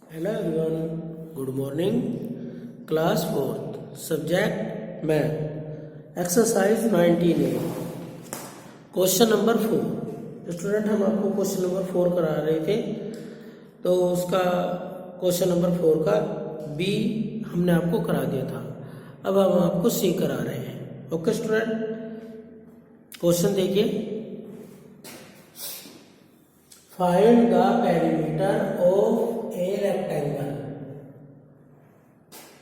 Hello everyone, good morning. Class 4th, subject math, exercise 19A, question number 4। Student हम आपको question number 4 करा रहे थे, तो उसका क्वेश्चन नंबर 4 का बी हमने आपको करा दिया था। अब हम आपको सी करा रहे हैं। ओके स्टूडेंट, क्वेश्चन देखिए। Find the perimeter of a rectangle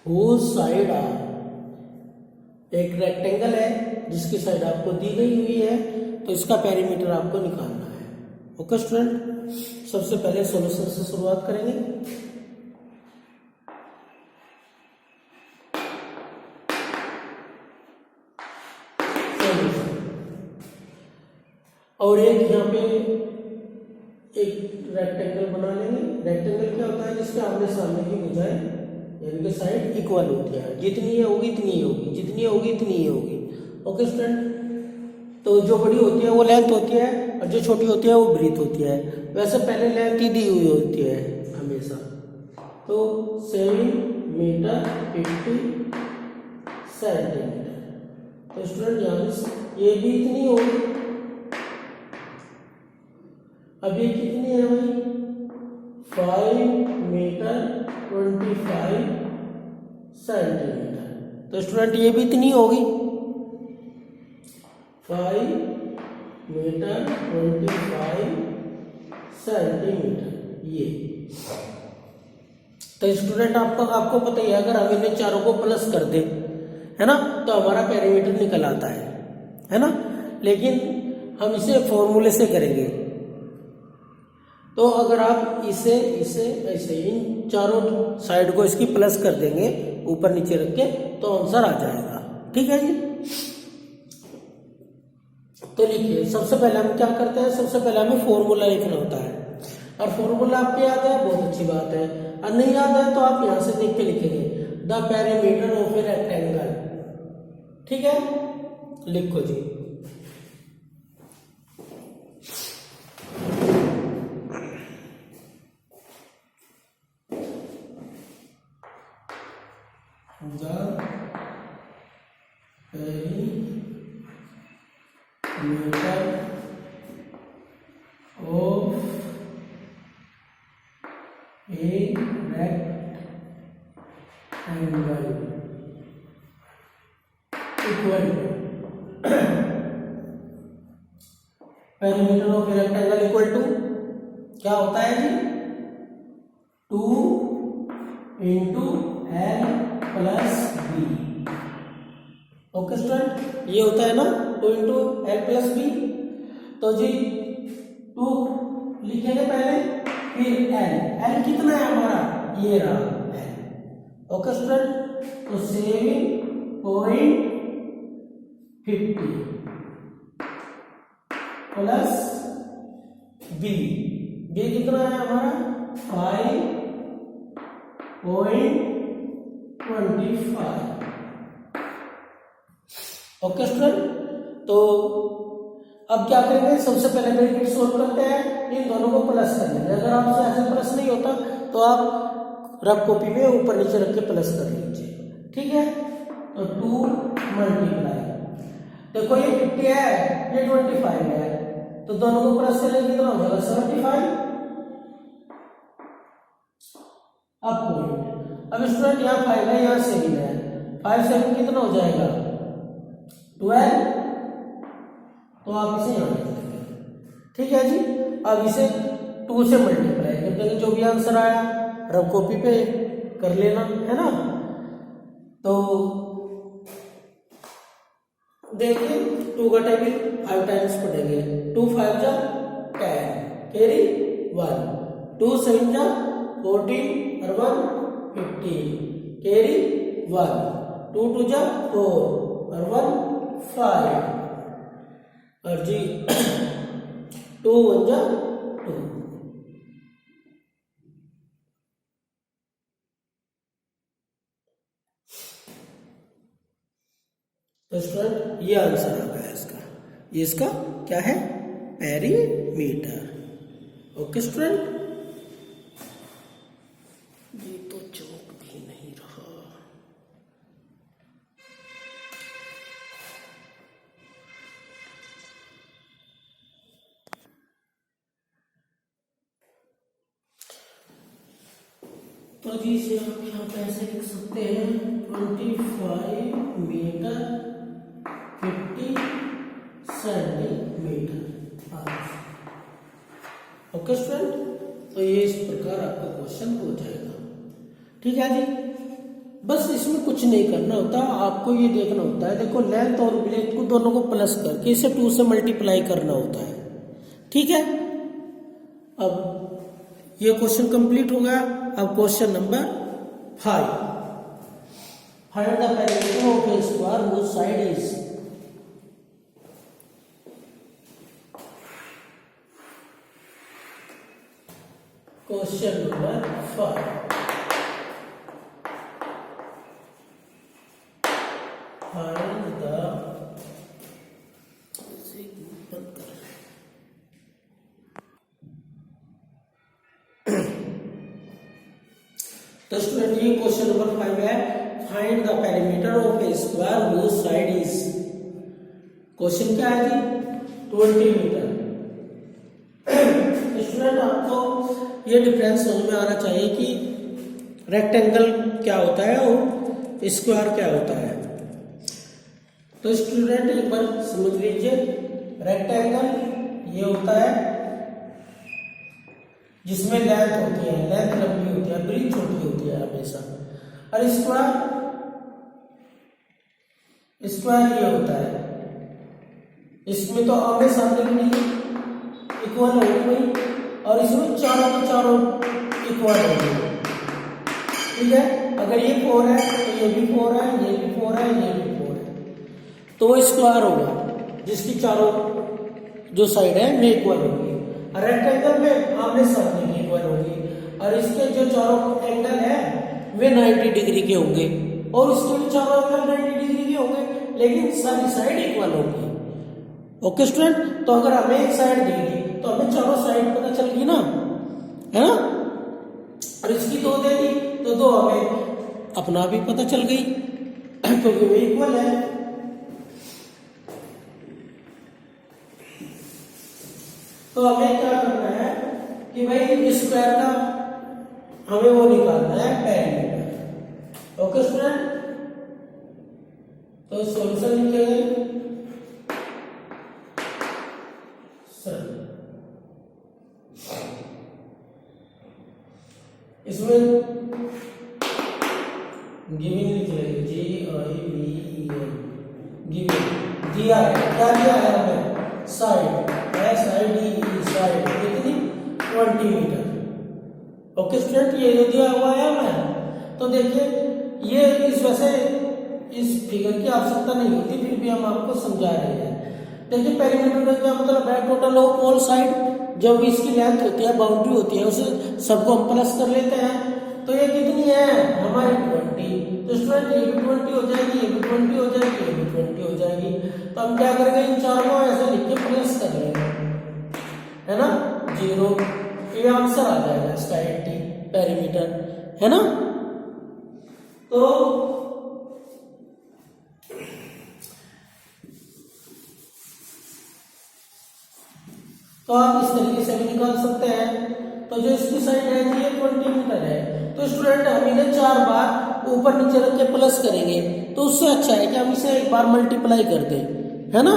whose side are, एक रेक्टेंगल है जिसकी साइड आपको दी गई हुई है, तो इसका पेरीमीटर आपको निकालना है। ओके स्टूडेंट, सबसे पहले सॉल्यूशन से शुरुआत करेंगे। और एक यहाँ पे एक रेक्टेंगल बना लेंगे। रेक्टेंगल क्या होता है? जिसके आमने सामने की भुजाएं यानी कि साइड इक्वल होती है, जितनी ये होगी इतनी ही होगी, जितनी होगी इतनी ही होगी। ओके स्टूडेंट, तो जो बड़ी होती है वो लेंथ होती है और जो छोटी होती है वो ब्रीथ होती है। वैसे पहले लेंथ ही दी हुई होती है हमेशा, तो 7 मीटर 50 सेंटीमीटर। तो स्टूडेंट यहाँ ये भी इतनी होगी। अब ये कितनी है भाई? 5 मीटर 25 सेंटीमीटर। तो स्टूडेंट ये भी इतनी होगी, 5 मीटर 25 सेंटीमीटर ये। तो स्टूडेंट आपको पता ही है, अगर हम इन्हें चारों को प्लस कर दे, है ना, तो हमारा पेरीमीटर निकल आता है ना। लेकिन हम इसे फॉर्मूले से करेंगे, तो अगर आप इसे ऐसे इन चारों साइड को इसकी प्लस कर देंगे ऊपर नीचे रख के, तो आंसर आ जाएगा। ठीक है जी। तो लिखिए, सबसे पहले हम क्या करते हैं? सबसे पहले हमें फॉर्मूला लिखना होता है, और फॉर्मूला आपको याद है, बहुत अच्छी बात है। और नहीं याद है तो आप यहां से देख के लिखेंगे, the perimeter of a rectangle. ठीक है, लिखो जी। The perimeter of a rectangle equal to perimeter of a rectangle equal to क्या होता है जी? 2 into L plus B. Okay student, ये होता है ना 2 इंटू एल प्लस बी। तो जी 2 लिखेंगे पहले, फिर एल कितना है हमारा? ये रहा एल। ओके स्टूडेंट, तो 7.50 प्लस बी कितना है हमारा? 5.25। ओके स्टूडेंट, तो अब क्या करेंगे? सबसे पहले ब्रैकेट सोल्व करते हैं, इन दोनों को प्लस कर लेंगे। अगर आपसे ऐसे प्लस नहीं होता तो आप रफ कॉपी में ऊपर नीचे रख के प्लस कर लीजिए। ठीक है, तो 2 मल्टीप्लाई, देखो ये 50 है, ये 25 है, तो दोनों को प्लस करेंगे कितना हो जाएगा? 75। अब पॉइंट, अब स्टूडेंट यहाँ 5 है, यहाँ 7 है, 5 7 कितना हो जाएगा? 12। तो आप इसे यहाँ लिख देंगे। ठीक है जी। अब इसे 2 से मल्टीप्लाई कर देंगे, जो भी आंसर आया रफ कॉपी पे कर लेना, है ना। तो देखिए 2 का टेबल 5 टाइम्स पढ़ेंगे। 2 5 जा 10 कैरी 1, 2 7 जा 14 और 1 15 कैरी 1, 2 2 जा 4 और 1 5 और जी 2 1 जा 2। तो स्टूडेंट ये आंसर आ गया इसका। ये इसका क्या है? पेरीमीटर। Okay student. ये तो चौक भी नहीं रहा। तो जी से आप यहाँ पे ऐसे लिख सकते हैं 25 मीटर 50 सेंटीमीटर। ओके स्टूडेंट, तो ये इस प्रकार आपका क्वेश्चन हो जाएगा। ठीक है जी, बस इसमें कुछ नहीं करना होता, आपको ये देखना होता है, देखो लेंथ और ब्रेथ को दोनों को प्लस करके इसे 2 से मल्टीप्लाई करना होता है। ठीक है, अब ये क्वेश्चन कंप्लीट हो गया। अब question number 5, find the perimeter of a square which side is. Question number 5, find the तो स्टूडेंट ये क्वेश्चन नंबर 5 है, find the perimeter of a square which side is. Question क्या है जी, 20 मीटर। स्टूडेंट आपको ये डिफरेंस समझ में आना चाहिए कि रेक्टेंगल क्या होता है और स्क्वायर क्या होता है। तो स्टूडेंट एक बार समझ लीजिए, रेक्टेंगल ये होता है जिसमें लेंथ होती है, लेंथ लंबी होती है, ब्रीथ छोटी होती है हमेशा। और स्क्वायर ये होता है, इसमें तो आमने सामने की नहीं इक्वल होगी भाई, और इसमें चारों के चारों इक्वल होगी। ठीक है, अगर ये 4 है तो ये भी 4 है, ये भी 4 है, ये भी 4 है, तो वो स्क्वायर होगा जिसकी चारों जो साइड है वे इक्वल होगी। रेक्टेंगल में आमने सामने की इक्वल होगी, और इसके जो चारों एंगल है वे 90 डिग्री के होंगे, और उसके भी चारों एंगल 90 डिग्री के होंगे, लेकिन सारी साइड इक्वल होगी। ओके स्टूडेंट, तो अगर हमें एक साइड दी तो हमें चारों साइड पता चल गई ना, है ना, और इसकी 2 दे दी तो 2 हमें अपना भी पता चल गई क्योंकि वे इक्वल है। तो हमें क्या करना है कि भाई स्क्वायर का हमें वो निकालना है पेरीमीटर। ओके स्टूडेंट, तो सॉल्यूशन लिखेंगे इसमें गिविंग लिख लेंगे GIVEN, गिविंग दिया है, क्या दिया है हमें, साइड SIDE साइड कितनी 20 मीटर। ओके स्टूडेंट, ये जो दिया हुआ है हमें, तो देखिए ये इस वैसे इस फिगर की आवश्यकता नहीं होती, फिर भी हम आपको समझा रहे हैं। देखिए पेरीमीटर का क्या मतलब है, टोटल ऑफ ऑल साइड, जब इसकी लेंथ होती है, बाउंड्री होती है, उसे सबको हम प्लस कर लेते हैं। तो ये कितनी है हमारी 20, तो स्टूडेंट ये भी 20 हो जाएगी, ये भी 20 हो जाएगी, ये भी 20 हो जाएगी। तो हम क्या करेंगे, इन चारों को ऐसे लिख के प्लस कर लेंगे, है ना, 0, ये आंसर आ जाएगा इसका 80 पेरीमीटर, है ना। तो आप इस तरीके से भी निकाल सकते हैं। तो जो इसकी साइड है ये 20 मीटर है, तो स्टूडेंट हम इन्हें 4 बार ऊपर नीचे रख के प्लस करेंगे, तो उससे अच्छा है कि हम इसे एक बार मल्टीप्लाई कर दें, है ना।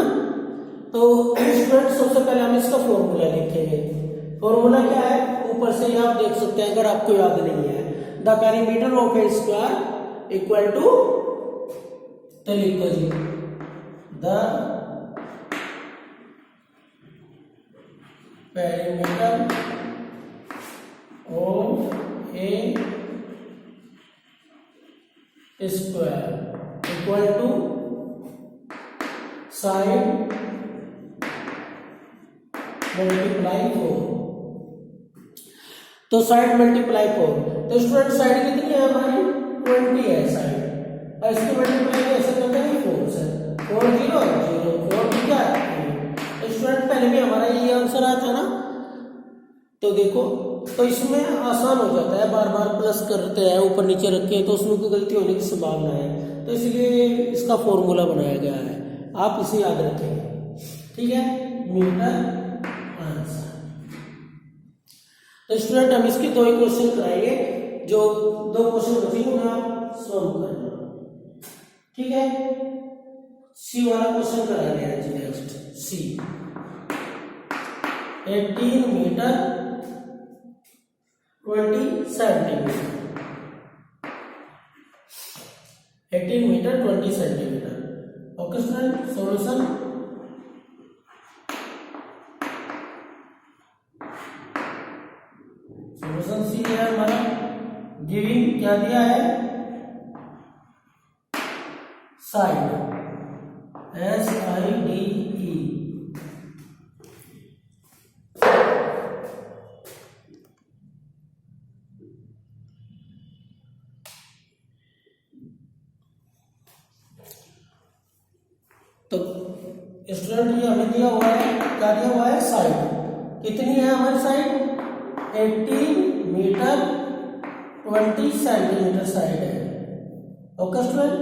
तो स्टूडेंट सबसे पहले हम इसका फॉर्मूला लिखेंगे। फॉर्मूला क्या है, ऊपर से आप देख सकते हैं अगर आपको याद नहीं है, the perimeter of a square equal to, तो लिखो जी the perimeter of a square equal to side multiply 4। तो साइड मल्टीप्लाई 4, तो स्टूडेंट साइड कितनी है हमारी 20 है साइड, और इसकी मल्टीप्लाई कैसे करते हैं 4 से, 4 0 0 4 क्या है। स्टूडेंट पहले भी हमारा ये आंसर आया था ना, तो देखो तो इसमें आसान हो जाता है, बार बार प्लस करते हैं ऊपर नीचे रख के तो उसमें कोई गलती होने की संभावना है, तो इसलिए इसका फॉर्मूला बनाया गया है, आप इसे याद रखेंगे। ठीक है, मीटर आंसर। तो स्टूडेंट हम इसके दो ही क्वेश्चन कराएंगे, जो दो क्वेश्चन बचेंगे उन्हें आप सॉल्व करना। ठीक है, सी वाला क्वेश्चन कराएंगे आज next. C 18 metre 20 centimetre, 18 metre 20 centimetre. Okay student, solution C है हमारा। गिविंग क्या दिया है, साइड, SIDE। तो स्टूडेंट ये हमें दिया हुआ है, क्या दिया हुआ है, साइड। कितनी है हमारी साइड, 18 मीटर 20 सेंटीमीटर साइड है। ओके स्टूडेंट,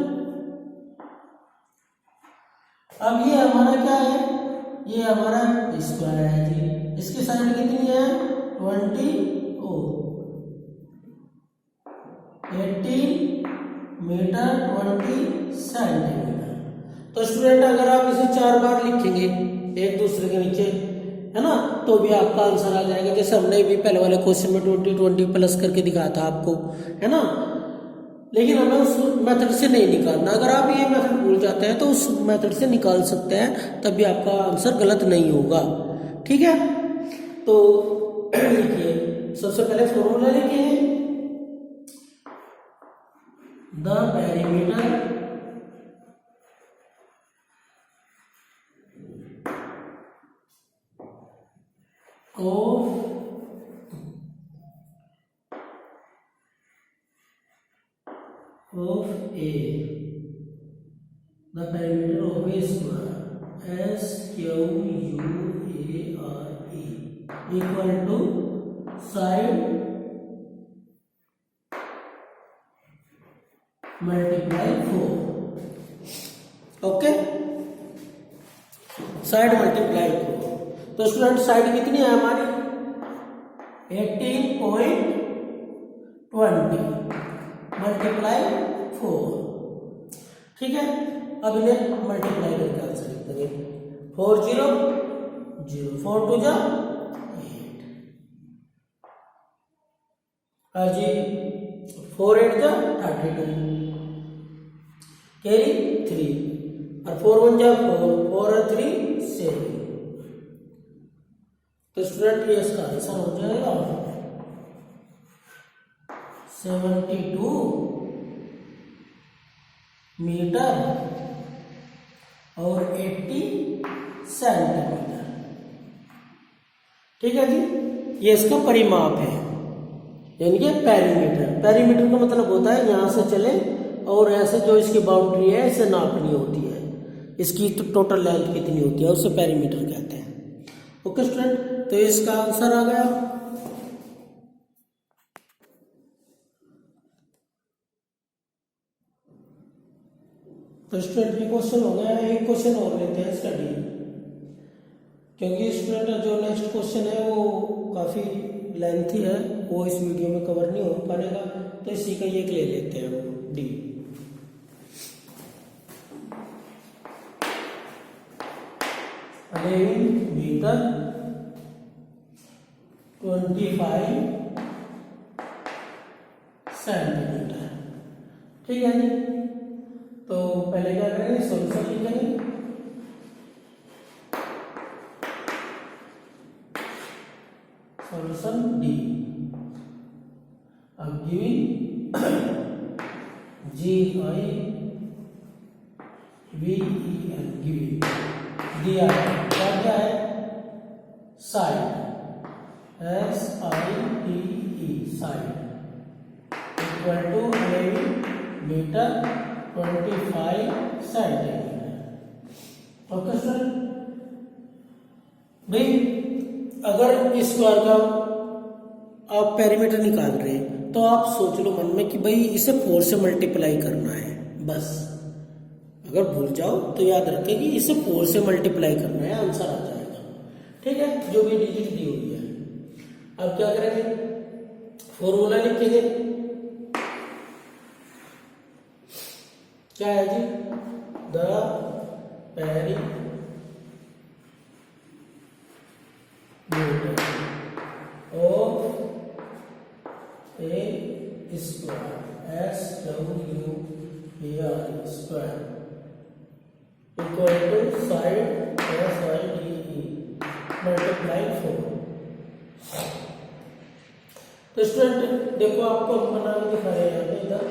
अब ये हमारा क्या है, ये हमारा स्क्वायर है जी। इसकी साइड कितनी है, 18 मीटर 20 सेंटीमीटर। तो स्टूडेंट अगर आप इसे 4 बार लिखेंगे एक दूसरे के नीचे, है ना, तो भी आपका आंसर आ जाएगा। जैसे हमने भी पहले वाले क्वेश्चन में 20 प्लस करके दिखाया था आपको, है ना। लेकिन हमें उस मेथड से नहीं निकालना। अगर आप ये मेथड भूल जाते हैं तो उस मेथड से निकाल सकते हैं, तब भी आपका आंसर गलत नहीं होगा। ठीक है, तो लिखिए, सबसे पहले फॉर्मूला लिखिए, the perimeter of A, the perimeter of A square, SQUARE, equal to side multiply 4. Okay, side multiply 4। तो स्टूडेंट साइड कितनी है हमारी, 18.20 मल्टीप्लाई 4। ठीक है, अब इन्हें मल्टीप्लाई करके आंसर लिख देंगे। 4 0 0, 4 2 जा 8, जी 4 8 जा 32, कैरी 3, और 4 1 जा 4, 4 और 3 7। तो स्टूडेंट ये इसका आंसर हो जाएगा 72 मीटर और 80 सेंटीमीटर। ठीक है जी, ये इसका परिमाप है, यानी कि पेरीमीटर। पेरीमीटर का मतलब होता है यहां से चले और ऐसे जो इसकी बाउंड्री है इसे नापनी होती है, इसकी तो टोटल लेंथ कितनी होती है, उसे पेरीमीटर कहते हैं। ओके स्टूडेंट, तो इसका आंसर आ गया। तो स्टूडेंट ये क्वेश्चन हो गया। एक क्वेश्चन और लेते हैं स्टडी, क्योंकि स्टूडेंट जो नेक्स्ट क्वेश्चन है वो काफी लेंथी है, वो इस वीडियो में कवर नहीं हो पाएगा, तो इसी का एक ले लेते हैं हम, डी। Metre 25 centimetre. ठीक है जी, तो पहले क्या करेंगे, सॉल्यूशन लिखेंगे। सॉल्यूशन डी। अब गिविंग GIVEN, गिविंग दिया है, क्या है, side, SIDE, side, equal to 11 metre 25 centimetre. Okay sir, भाई अगर इस स्क्वायर का आप पेरीमीटर निकाल रहे हैं तो आप सोच लो मन में कि भाई इसे 4 से मल्टीप्लाई करना है, बस। अगर भूल जाओ तो याद रखें कि इसे 4 से मल्टीप्लाई करना है, आंसर आ जाएगा। ठीक है, जो भी डिजिट दी हुई है। अब क्या करेंगे, फॉर्मूला लिखेंगे। क्या है जी, the perimeter of a square SWAR square equal to side SIDE multiply 4। तो स्टूडेंट देखो, आपको बना के दिखा रहे हैं यहाँ पे, इधर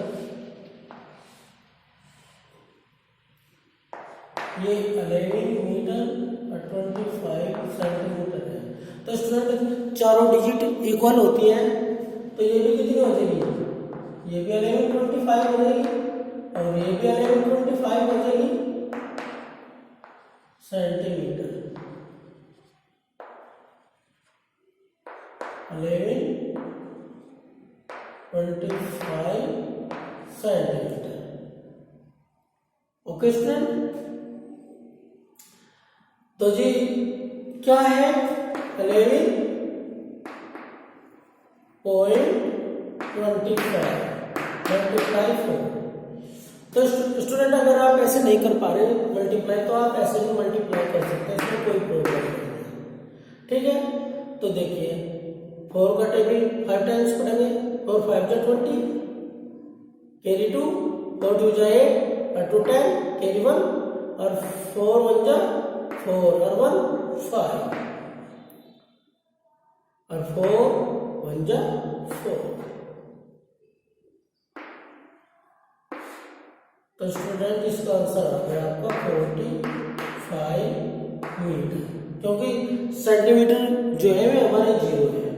ये 11 मीटर और 25 सेंटीमीटर है। तो स्टूडेंट चारों डिजिट इक्वल होती है, तो ये भी कितनी हो जाएगी, ये भी 1125 हो जाएगी और ये भी 1125 हो जाएगी सेंटीमीटर। 1125 सेंटीमीटर। ओके स्टूडेंट, तो जी क्या है 11.25 मल्टीप्लाई 4। तो स्टूडेंट अगर आप ऐसे नहीं कर पा रहे मल्टीप्लाई, तो आप ऐसे भी मल्टीप्लाई कर सकते हैं, इसमें कोई प्रॉब्लम नहीं है। ठीक है, तो देखिए 4 का टेबल 5 टाइम्स पढ़ेंगे, 4 5 जा 20, कैरी 2, 4 2 जा 8 और 2 10, कैरी 1 और 4 1 जा 4 और 1 5 और 4 1 जा 4। तो स्टूडेंट इसका आंसर आ गया आपका 45 मीटर, क्योंकि सेंटीमीटर जो है वे हमारे 0 है।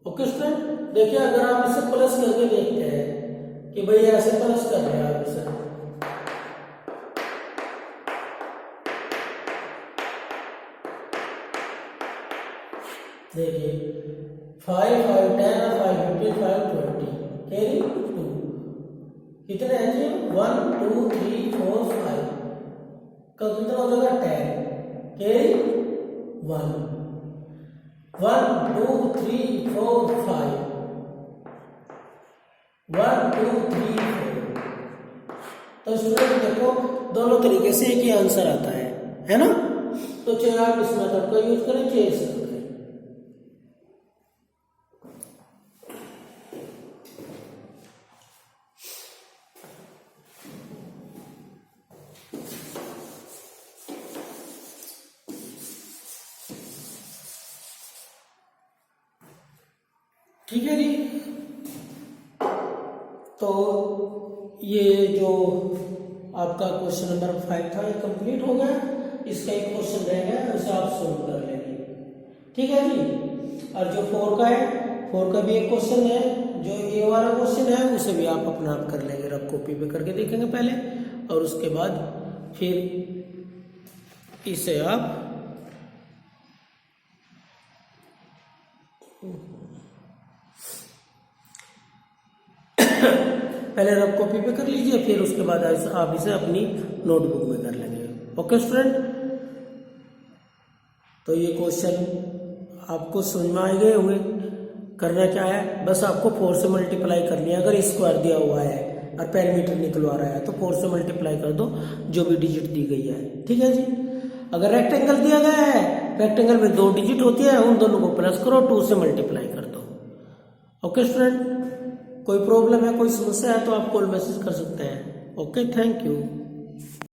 ओके स्टूडेंट, देखिए अगर आप इसे प्लस करके देखते हैं कि भाई ऐसे प्लस कर रहे हैं आप इसे, देखिए 5 5 10 और 5 15 5 20 कैरी 2 कितने हैं जी, 1 2 3 4 5 का कितना हो जाएगा 10, कैरी 1 1 2 3 4 5 1 2 3 4। तो स्टूडेंट देखो दोनों तरीके से एक ही आंसर आता है ना। तो चाहे आप इस मेथड का यूज करें चाहे इस करें। ठीक है जी, तो ये जो आपका क्वेश्चन नंबर 5 था ये कंप्लीट हो गया। इसका एक क्वेश्चन रह गया, उसे आप सोल्व कर लेंगे। ठीक है जी, और जो 4 का है, 4 का भी एक क्वेश्चन है, जो ये वाला क्वेश्चन है उसे भी आप अपना आप कर लेंगे, रफ कॉपी पे करके देखेंगे पहले, और उसके बाद फिर इसे आप पहले रफ कॉपी पे कर लीजिए, फिर उसके बाद आप इसे अपनी नोटबुक में कर लेंगे। ओके स्टूडेंट, तो ये क्वेश्चन आपको समझ में आ गए होंगे। करना क्या है, बस आपको 4 से मल्टीप्लाई करनी है। अगर स्क्वायर दिया हुआ है और पेरीमीटर निकलवा रहा है तो 4 से मल्टीप्लाई कर दो जो भी डिजिट दी गई है। ठीक है जी, अगर रेक्टेंगल दिया गया है, रेक्टेंगल में 2 डिजिट होती है, उन दोनों को प्लस करो, 2 से मल्टीप्लाई कर दो। ओके स्टूडेंट, कोई प्रॉब्लम है, कोई समस्या है तो आप कॉल मैसेज कर सकते हैं। Okay, thank you.